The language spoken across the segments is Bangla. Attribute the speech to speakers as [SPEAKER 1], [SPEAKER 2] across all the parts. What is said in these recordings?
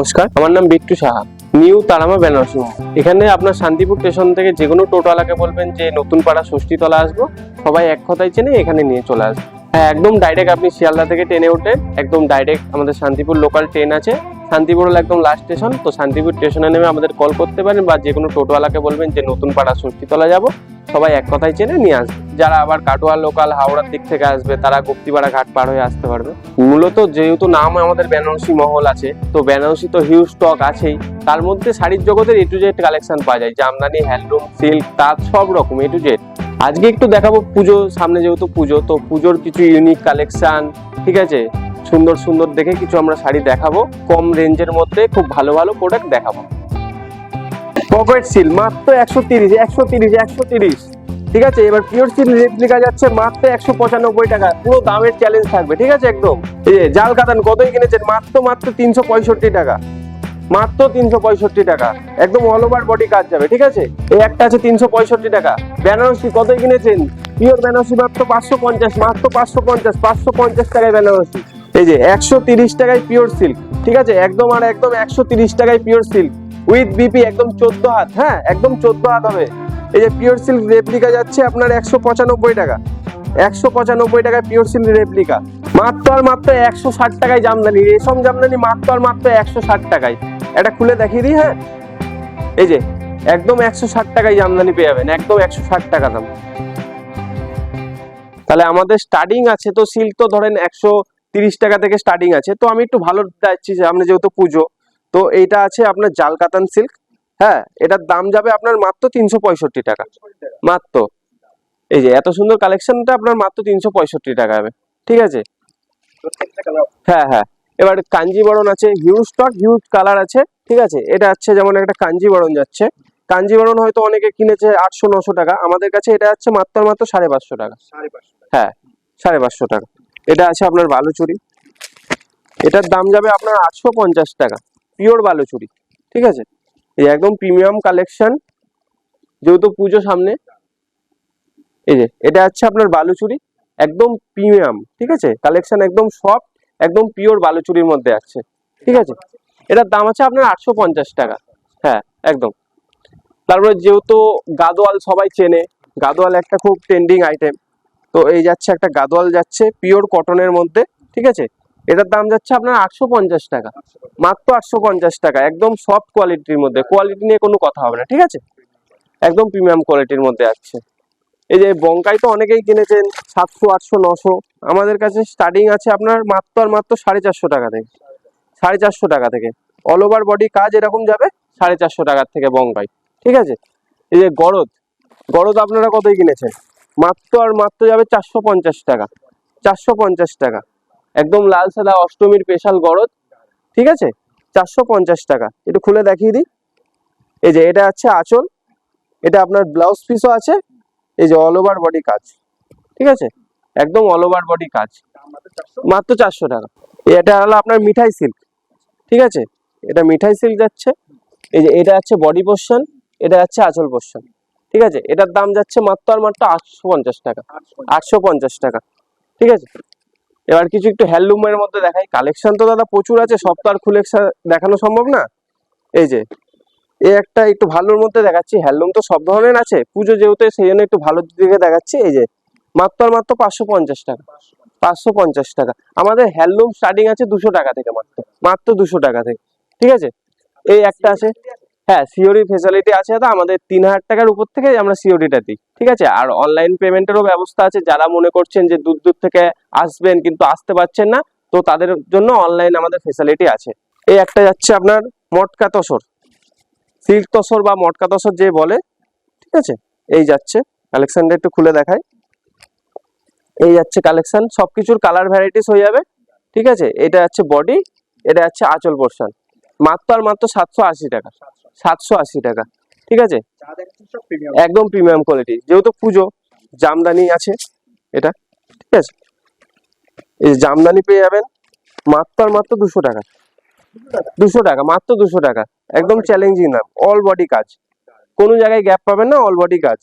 [SPEAKER 1] নমস্কার, আমার নাম বিট্টু সাহা, নিউ তারামা বেনারসি মল। এখানে আপনার শান্তিপুর স্টেশন থেকে যে কোনো টোটোওয়ালাকে বলবেন যে নতুন পাড়া ষষ্ঠীতলা আসবো, সবাই এক কথায় চেনে, এখানে নিয়ে চলে আসবে। হ্যাঁ, একদম ডাইরেক্ট আপনি শিয়ালদা থেকে ট্রেনে উঠে একদম ডাইরেক্ট আমাদের শান্তিপুর লোকাল ট্রেন আছে, শান্তিপুর হলো একদম লাস্ট স্টেশন। তো শান্তিপুর স্টেশনে নেমে আমাদের কল করতে পারেন বা যে কোনো টোটোওয়ালাকে বলবেন যে নতুন পাড়া ষষ্ঠীতলা যাব, সবাই এক কথায় চেনে নিয়ে আসবে। যারা আবার কাটোয়া লোকাল হাওড়ার দিক থেকে আসবে তারা গুপ্তিপাড়া ঘাট পার হয়ে আসতে পারবে। মূলত যেহেতু নাম আমাদের বেনারসি মহল আছে, তো বেনারসি তো হিউজ স্টক আছেই, তার মধ্যে শাড়ির জগতের এ টু জেড কালেকশন পাওয়া যায়, জামদানি, হ্যান্ডলুম, সিল্ক, তাঁত, সব রকম এ টু জেড। আজকে একটু দেখাবো পুজো সামনে, যেহেতু পুজো, তো পুজোর কিছু ইউনিক কালেকশন, ঠিক আছে, সুন্দর সুন্দর দেখে কিছু আমরা শাড়ি দেখাবো, কম রেঞ্জের মধ্যে খুব ভালো ভালো প্রোডাক্ট দেখাবো। পকেট সিল মাত্র 130, ঠিক আছে। এবার পিওর সিল রেপ্লিকা যাচ্ছে মাত্র 195 টাকা, পুরো দামের চ্যালেঞ্জ থাকবে, ঠিক আছে একদম। এই যে জাল কাতান কতই কিনেছেন? মাত্র 365 টাকা, মাত্র 365 টাকা, একদম অল ওভার বডি কাজ যাবে, ঠিক আছে। এই একটা আছে 365 টাকা। বেনারসি কতই কিনেছেন? পিওর বেনারসি মাত্র 550, মাত্র 550 টাকায় বেনারসি। এই যে 130 টাকায় পিওর সিল্ক, ঠিক আছে, একদম আর একদম 130 টাকায় পিওর সিল্ক উইথ বিপি, একদম 14 হাত, হ্যাঁ একদম 14 হাত হবে। এই যে পিওর সিল্ক রেপ্লিকা যাচ্ছে আপনার 195 টাকা, 195 টাকায় পিওর সিল্ক রেপ্লিকা। মাত্র আর মাত্র 160 টাকায় জামদানি, রেশম জামদানি মাত্র আর মাত্র 160 টাকায়। এটা খুলে দেখিয়ে দিই, হ্যাঁ এই যে একদম 160 টাকায় জামদানি পেয়ে যাবেন, একদম 160 টাকা দাম। তাহলে আমাদের স্টার্টিং আছে, তো সিল্ক তো ধরেন 130 টাকা থেকে স্টার্টিং আছে, তো আমি একটু ভালো যাচ্ছি, সামনে যেহেতু পুজো, তো এইটা আছে আপনার জাল কাতান সিল্ক, হ্যাঁ এটার দাম যাবে আপনার মাত্র 365 টাকা, মাত্র। এই যে এত সুন্দর কালেকশনটা আপনার মাত্র 365 টাকা হবে, ঠিক আছে। হ্যাঁ হ্যাঁ, এবার কাঞ্জিবরণ আছে, হিউজ স্টক, হিউজ কালার আছে, ঠিক আছে। এটা আছে যেমন একটা কাঞ্জিবরণ যাচ্ছে, কাঞ্জিবরণ হয়তো অনেকে কিনেছে 800-900 টাকা, আমাদের কাছে এটা আছে মাত্র 550 টাকা, হ্যাঁ 550 টাকা। এটা আছে আপনার বালুচুরি, এটার দাম যাবে আপনার 850 টাকা, পিওর বালুচুরি, ঠিক আছে। এই একদম প্রিমিয়াম কালেকশন, যেহেতু পুজো সামনে। এই যে এটা আছে আপনার বালুচুরি, একদম প্রিমিয়াম, ঠিক আছে, কালেকশন একদম সফট, একদম পিওর বালুচুরির মধ্যে আছে, ঠিক আছে। এটার দাম আছে আপনার 850 টাকা, হ্যাঁ একদম। তারপরে যেহেতু গাদোয়াল সবাই চেনে, গাদোয়াল একটা খুব ট্রেন্ডিং আইটেম, তো এই যাচ্ছে একটা গাদোয়াল যাচ্ছে পিওর কটনের মধ্যে, ঠিক আছে। এটার দাম যাচ্ছে আপনার 850 টাকা, মাত্র 850 টাকা, একদম সফট কোয়ালিটির মধ্যে, কোয়ালিটি নিয়ে কোনো কথা হবে না, ঠিক আছে, একদম প্রিমিয়াম কোয়ালিটির মধ্যে আছে। এই যে বঙ্কাই তো অনেকেই কিনেছেন 700, 800, 900, আমাদের কাছে স্টার্টিং আছে আপনার মাত্র আর মাত্র 450 টাকা থেকে, 450 টাকা থেকে অল ওভার বডি কাজ এরকম যাবে 450 টাকার থেকে বঙ্কাই, ঠিক আছে। এই যে গরদ, গরদ আপনারা কতই কিনেছেন? মাত্র আর মাত্র যাবে 450 টাকা, 450 টাকা, একদম লাল সাদা অষ্টমীর স্পেশাল গরদ, ঠিক আছে, 450 টাকা। একটু খুলে দেখিয়ে দিই। এই যে এটা আছে আঁচল, এটা আপনার ব্লাউজ পিসও আছে, এই যে অল ওভার বডি কাজ, ঠিক আছে, একদম অল ওভার বডি কাজ, মাত্র 400 টাকা। এটা হলো আপনার মিঠাই সিল্ক, ঠিক আছে, এটা মিঠাই সিল্ক যাচ্ছে। এই যে এটা আছে বডি পোর্শন, এটা আছে আঁচল পোর্শন, ঠিক আছে। এটার দাম যাচ্ছে মাত্র আর মাত্র 850 টাকা, 850 টাকা, ঠিক আছে। এবার কিছু একটু হ্যান্ডলুমের মধ্যে দেখাই, কালেকশন তো দাদা প্রচুর আছে, সব তো আর খুলে দেখানো সম্ভব না। এই যে এই একটা একটু ভালোর মধ্যে দেখাচ্ছি, হ্যান্ডলুম তো সব ধরনের আছে, পুজো যেহেতু সেই জন্য একটু ভালো দিকে দেখাচ্ছি। এই যে মাত্র আর মাত্র 550 টাকা, 550 টাকা। আমাদের হ্যান্ডলুম স্টার্টিং আছে 200 টাকা থেকে, মাত্র মাত্র 200 টাকা থেকে, ঠিক আছে। এই একটা আছে, হ্যাঁ সিওরি ফেসিলিটি আছে দাদা, আমাদের 3000 টাকার উপর থেকে আমরা সিওরিটা দিই, ঠিক আছে। আর অনলাইন পেমেন্টেরও ব্যবস্থা আছে, যারা মনে করছেন যে দূর দূর থেকে আসবেন কিন্তু আসতে পারছেন না, তো তাদের জন্য অনলাইন আমাদের ফেসিলিটি আছে। এই একটা যাচ্ছে আপনার মটকা তসর, সিল্ক তসর বা মটকা তসর যে বলে, ঠিক আছে। এই যাচ্ছে কালেকশনটা একটু খুলে দেখাই। এই যাচ্ছে কালেকশন, সবকিছুর কালার ভ্যারাইটিস হয়ে যাবে, ঠিক আছে। এটা যাচ্ছে বডি, এটা যাচ্ছে আঁচল পোর্শন, মাত্র আর মাত্র 780 টাকা, 780 টাকা, ঠিক আছে, একদম প্রিমিয়াম কোয়ালিটি। যেহেতু পুজো, জামদানি আছে এটা, ঠিক আছে। এই জামদানি পেয়ে যাবেন মাত্র আর মাত্র 200 টাকা, 200 টাকা, মাত্র 200 টাকা, একদম চ্যালেঞ্জিং দাম, অল বডি কাজ, কোনো জায়গায় গ্যাপ পাবেন না, অল বডি কাজ,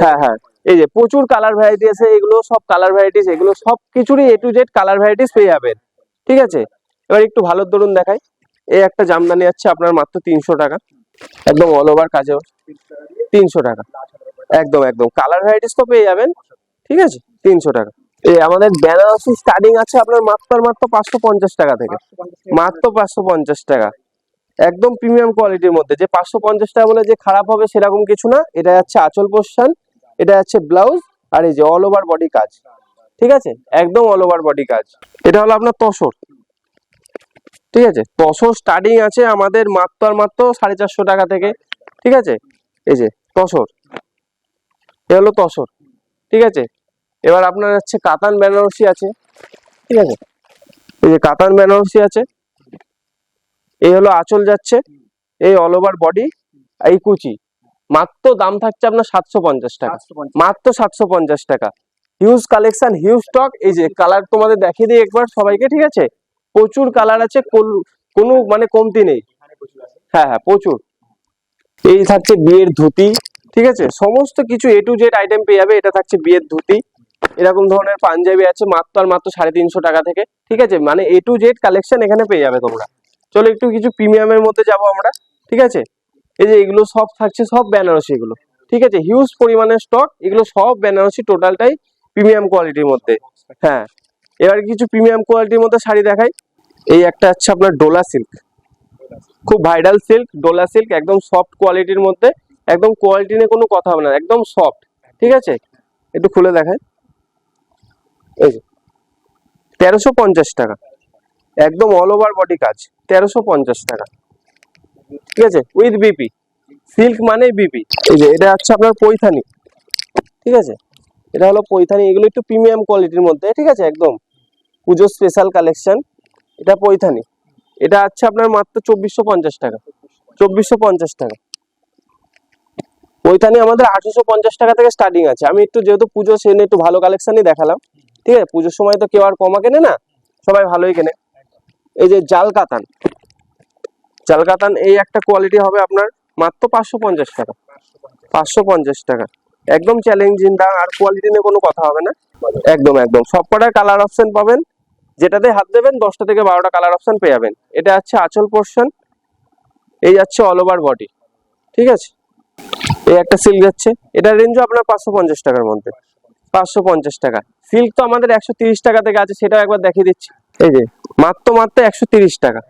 [SPEAKER 1] হ্যাঁ হ্যাঁ। এই যে প্রচুর কালার ভ্যারাইটি আছে, এগুলো সব কালার ভ্যারাইটিস, এগুলো সব কিছুরই এ টু জেড কালার ভ্যারাইটিস পেয়ে যাবেন, ঠিক আছে। এবার একটু ভালো ধরুন দেখাই। এই একটা জামদানি আছে আপনার মাত্র 300 টাকা, একদম অল ওভার কাজে 300 টাকা, একদম একদম কালার ভ্যারাইটিস তো পেয়ে যাবেন, ঠিক আছে 300 টাকা। এই আমাদের বেনারসি স্টার্টিং আছে আপনার মাত্র 550 টাকা থেকে, মাত্র 550 টাকা, একদম প্রিমিয়াম কোয়ালিটির মধ্যে। যে 550 টাকা বলে যে খারাপ হবে সেরকম কিছু না। এটা যাচ্ছে আঁচল পোরশন, এটা যাচ্ছে ব্লাউজ, আর এই যে অল ওভার বডি কাজ, ঠিক আছে একদম অল ওভার বডি কাজ। এটা হলো আপনার তসর, ঠিক আছে তসর স্টার্টিং আছে আমাদের মাত্র 450 টাকা থেকে, ঠিক আছে এই যে তসর, এ হলো তসর, ঠিক আছে। এবার আপনার হচ্ছে কাতান বেনারসি আছে, ঠিক আছে এই যে কাতান বেনারসি আছে, এই হলো আঁচল যাচ্ছে, এই অল ওভার বডি, এই কুচি, মাত্র দাম থাকছে আপনার 750 টাকা, মাত্র 750 টাকা। Huge collection, huge stock. এই যে কালার তোমাদের দেখিয়ে দিই একবার সবাইকে, ঠিক আছে প্রচুর কালার আছে, কোনো মানে কমতি নেই, হ্যাঁ হ্যাঁ প্রচুর। এই থাকছে বিয়ের ধুতি, ঠিক আছে সমস্ত কিছু A to Z আইটেম পেয়ে যাবে। এটা থাকছে বিয়ের ধুতি, এরকম ধরনের পাঞ্জাবি আছে মাত্র 350 টাকা থেকে, ঠিক আছে মানে A to Z কালেকশন এখানে পেয়ে যাবে তোমরা। চলো একটু কিছু প্রিমিয়ামের মধ্যে যাব আমরা, ঠিক আছে। এই যে এগুলো সব থাকছে, সব বেনারসি এগুলো, ঠিক আছে হিউজ পরিমাণের স্টক, এগুলো সব বেনারসি, টোটালটাই প্রিমিয়াম কোয়ালিটির মধ্যে। হ্যাঁ এবার কিছু প্রিমিয়াম কোয়ালিটির মধ্যে শাড়ি দেখাই। এই একটা আছে আপনার ডোলা সিল্ক, খুব ভাইরাল সিল্ক, ডোলা সিল্ক, একদম সফট কোয়ালিটির মধ্যে, একদম কোয়ালিটি নিয়ে কোনো কথা হবে না, একদম সফট, ঠিক আছে একটু খুলে দেখাই। এই যে 1350 টাকা, একদম অল ওভার বডি কাজ, 1350 টাকা, ঠিক আছে উইথ বিপি, সিল্ক মানে বিপি। এই যে এটা হচ্ছে আপনার পৈথানি, ঠিক আছে এটা হলো পৈথানি, এগুলো একটু প্রিমিয়াম কোয়ালিটির মধ্যে, ঠিক আছে একদম পুজো স্পেশাল কালেকশন। এটা পৈথানি, এটা আছে আপনার মাত্র 2450 টাকা, 2450 টাকা। পৈথানি আমাদের 850 টাকা থেকে স্টার্টিং আছে। আমি একটু যেহেতু পুজো সেজন্য একটু ভালো কালেকশনই দেখালাম, ঠিক আছে পুজোর সময় তো কেউ আর কমা কেনে না, সবাই ভালোই কেনে। এই যে জাল কাতান, জাল কাতান এই একটা কোয়ালিটি হবে আপনার মাত্র 550 টাকা, 550 টাকা, একদম চ্যালেঞ্জিং দাম, আর কোয়ালিটি নিয়ে কোনো কথা হবে না, একদম একদম সবকটা কালার অপশন পাবেন, যেটাতে হাত দেবেন 10টা থেকে 12টা কালার অপশন পেয়ে যাবেন। এটা হচ্ছে আঁচল পোরশন, এই যাচ্ছে অল ওভার বডি, ঠিক আছে এই একটা সিল্ক যাচ্ছে, এটা রেঞ্জও আপনার 550 টাকার মধ্যে, 550 টাকা। সিল্ক তো আমাদের 130 টাকা থেকে আছে, সেটাও একবার দেখিয়ে দিচ্ছি। এই যে মাত্র 130 টাকা,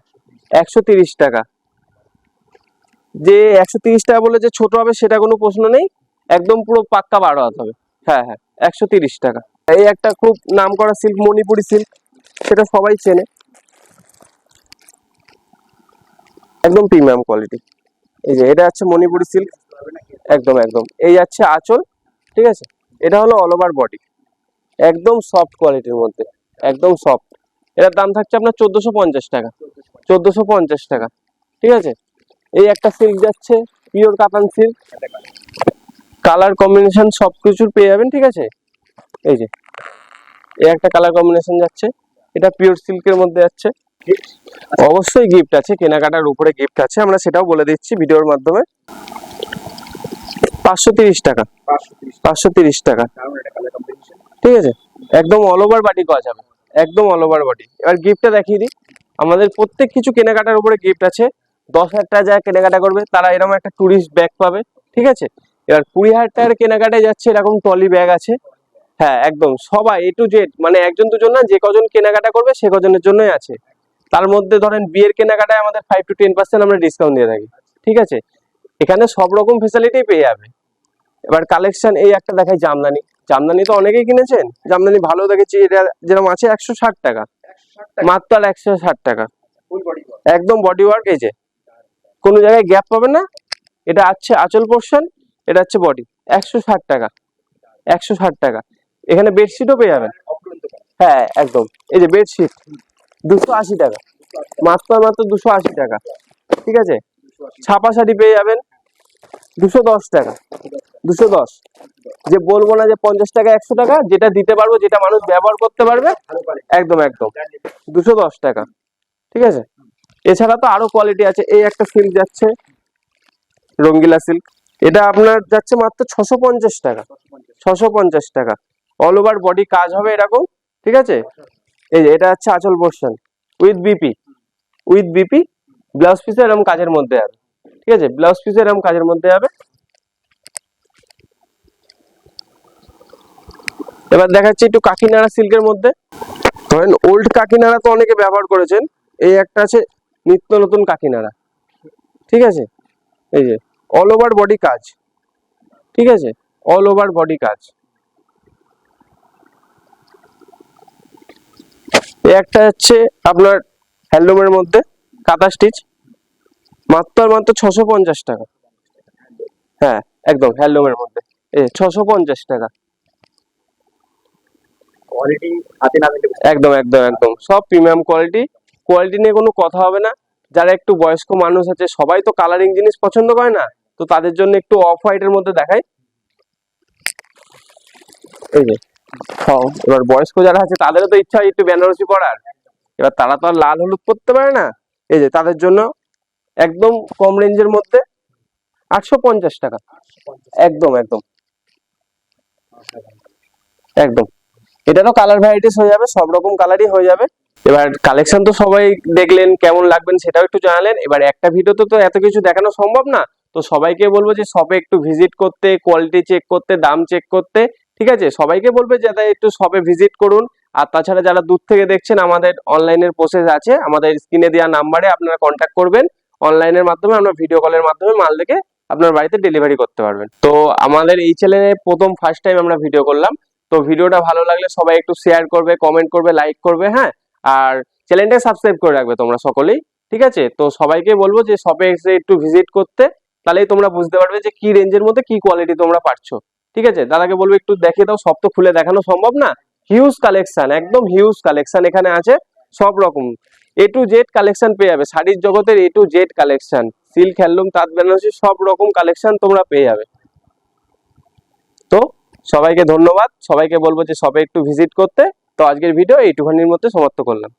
[SPEAKER 1] 130 টাকা। যে 130 টাকা বলে যে ছোট হবে সেটা কোনো প্রশ্ন নেই, একদম পুরো পাক্কা 12 হাত হবে। হ্যাঁ হ্যাঁ 130 টাকা। এই একটা খুব নাম করা সিল্ক, মণিপুরি সিল্ক, সেটা সবাই চেনে, একদম প্রিমিয়াম কোয়ালিটি। এই যে এটা হচ্ছে মণিপুরি সিল্ক, একদম একদম এই যাচ্ছে আঁচল, ঠিক আছে এটা হলো অল ওভার বডি, একদম সফট কোয়ালিটির মধ্যে, একদম সফট। এটার দাম থাকছে আপনার 1450 টাকা, 1450 টাকা, ঠিক আছে। এই একটা সিল্ক যাচ্ছে পিওর কাতান সিল্ক, কালার কম্বিনেশন সবকিছুর পেয়ে যাবেন, ঠিক আছে। এই যে এই একটা কালার কম্বিনেশন যাচ্ছে, এটা পিওর সিল্কের মধ্যে যাচ্ছে, অবশ্যই গিফট আছে, কেনাকাটার উপরে গিফট আছে, আমরা সেটাও বলে দিচ্ছি ভিডিওর মাধ্যমে। 530 টাকা, 530 টাকা, ঠিক আছে একদম অল ওভার বডি কাজ হবে, একদম অল ওভার বডি। এবার গিফটটা দেখিয়ে দিই, আমাদের প্রত্যেক কিছু কেনাকাটার উপরে গিফট আছে। 10,000 টাকা যারা কেনাকাটা করবে তারা এরকম একটা টুরিস্ট ব্যাগ পাবে, ঠিক আছে। এবার 20,000 টাকার কেনাকাটায় যাচ্ছে এরকম ট্রলি ব্যাগ আছে, হ্যাঁ একদম সবাই A to Z, মানে একজন দুজন না, যে কজন কেনাকাটা করবে সে কজনের জন্যই আছে। তার মধ্যে ধরেন বিয়ের কেনাকাটায় আমাদের 5 to 10% আমরা ডিসকাউন্ট দিয়ে থাকি, ঠিক আছে এখানে সব রকম ফেসিলিটি পেয়ে যাবে। এবার কালেকশন এই একটা দেখাই, জামদানি, জামদানি তো অনেকেই কিনেছেন, জামদানি ভালো দেখেছি, এটা যেরকম আছে 160 টাকা, মাত্র 160 টাকা, একদম বডি ওয়ার্ক। এই যে কোনো জায়গায় গ্যাপ পাবেন না, এটা আছে আঁচল পোরশন, এটা হচ্ছে বডি, 160 টাকা, 160 টাকা। এখানে বেডশিটও পেয়ে যাবেন, হ্যাঁ একদম এই যে বেডশিট 280 টাকা, মাত্র 280 টাকা, ঠিক আছে। ছাপা শাড়ি পেয়ে যাবেন 210 টাকা, 210। যে বলবো না যে 50 টাকা 100 টাকা, যেটা দিতে পারবো, যেটা মানুষ ব্যবহার করতে পারবে, একদম একদম 210 টাকা, ঠিক আছে। এছাড়া তো আরো কোয়ালিটি আছে। এই একটা সিল্ক যাচ্ছে রঙ্গিলা সিল্ক, এটা আপনার যাচ্ছে মাত্র 650 টাকা, 650 টাকা, অল ওভার বডি কাজ হবে এরকম, ঠিক আছে। এই যে এটা হচ্ছে আঁচল portion with BP, with BP, blouse পিসে এরকম কাজের মধ্যে যাবে, ঠিক আছে, ব্লাউজ পিসে এরকম কাজের মধ্যে যাবে। এবার দেখাচ্ছি একটু কাকিনাড়া সিল্কের মধ্যে। ধরেন ওল্ড কাকিনাড়া তো অনেকে ব্যবহার করেছেন, এই একটা আছে নিত্য নতুন কাকিনাড়া, ঠিক আছে, এই যে অল ওভার বডি কাজ, ঠিক আছে, অল ওভার বডি কাজ। এই একটা হচ্ছে আপনার হ্যান্ডলুমের মধ্যে কাঁথা স্টিচ, মাত্র আর মাত্র 650 টাকা। হ্যাঁ একদম হ্যান্ডলুমের মধ্যে, এই 650 টাকা।
[SPEAKER 2] কোয়ালিটি হাতে না পেলে
[SPEAKER 1] একদম একদম একদম সব প্রিমিয়াম কোয়ালিটি, কোয়ালিটি নিয়ে কোনো কথা হবে না। যারা একটু বয়স্ক মানুষ আছে, সবাই তো কালারিং জিনিস পছন্দ করে না, তো তাদের জন্য একটু অফ হোয়াইটের মধ্যে দেখাই। এই যে এবার বয়স্ক যারা আছে তাদেরও তো ইচ্ছা হয় একটু বেনারসি পরার, এবার তারা তো আর লাল হলুদ পরতে পারে না, এই যে তাদের জন্য একদম কম রেঞ্জের মধ্যে 850 টাকা। একদম একদম একদম, এটারও কালার ভ্যারাইটিস হয়ে যাবে, সব রকম কালারই হয়ে যাবে। এবার কালেকশন তো সবাই দেখলেন, কেমন লাগবেন সেটাও একটু জানালেন। এবার একটা ভিডিওতে তো এত কিছু দেখানো সম্ভব না, তো সবাইকে বলবো যে শপে একটু ভিজিট করতে, কোয়ালিটি চেক করতে, দাম চেক করতে, ঠিক আছে, সবাইকে বলবে যাতে একটু শপে ভিজিট করুন। আর তাছাড়া যারা দূর থেকে দেখছেন, আমাদের অনলাইনের প্রসেস আছে, আমাদের স্ক্রিনে দেওয়া নাম্বারে আপনারা কন্ট্যাক্ট করবেন, অনলাইনের মাধ্যমে আমরা ভিডিও কলের মাধ্যমে মাল দেখে আপনার বাড়িতে ডেলিভারি করতে পারবেন। তো আমাদের এই চ্যানেলে প্রথম ফার্স্ট টাইম আমরা ভিডিও করলাম, তো ভিডিওটা ভালো লাগলে সবাই একটু শেয়ার করবে, কমেন্ট করবে, লাইক করবে, হ্যাঁ, আর চ্যানেলটা সাবস্ক্রাইব করে রাখবে তোমরা সকলেই, ঠিক আছে। তো সবাইকে বলবো যে শপে এসে একটু ভিজিট করতে, তাহলেই তোমরা বুঝতে পারবে যে কি রেঞ্জের মধ্যে কি কোয়ালিটি তোমরা পাচ্ছো, ঠিক আছে। দাদাকে বলবো একটু দেখিয়ে দাও, সব তো খুলে দেখানো সম্ভব না, হিউজ কালেকশন, একদম হিউজ কালেকশন এখানে আছে, সব রকম এ টু জেড কালেকশন পেয়ে যাবে, শাড়ির জগতের A to Z collection, silk, handloom, তাঁত, বেনারসি সব রকম কালেকশন তোমরা পেয়ে যাবে। তো সবাইকে ধন্যবাদ, সবাইকে বলবো যে শপে একটু ভিজিট করতে। তো আজকের ভিডিও এইটুখানির মধ্যে সমাপ্ত করলাম।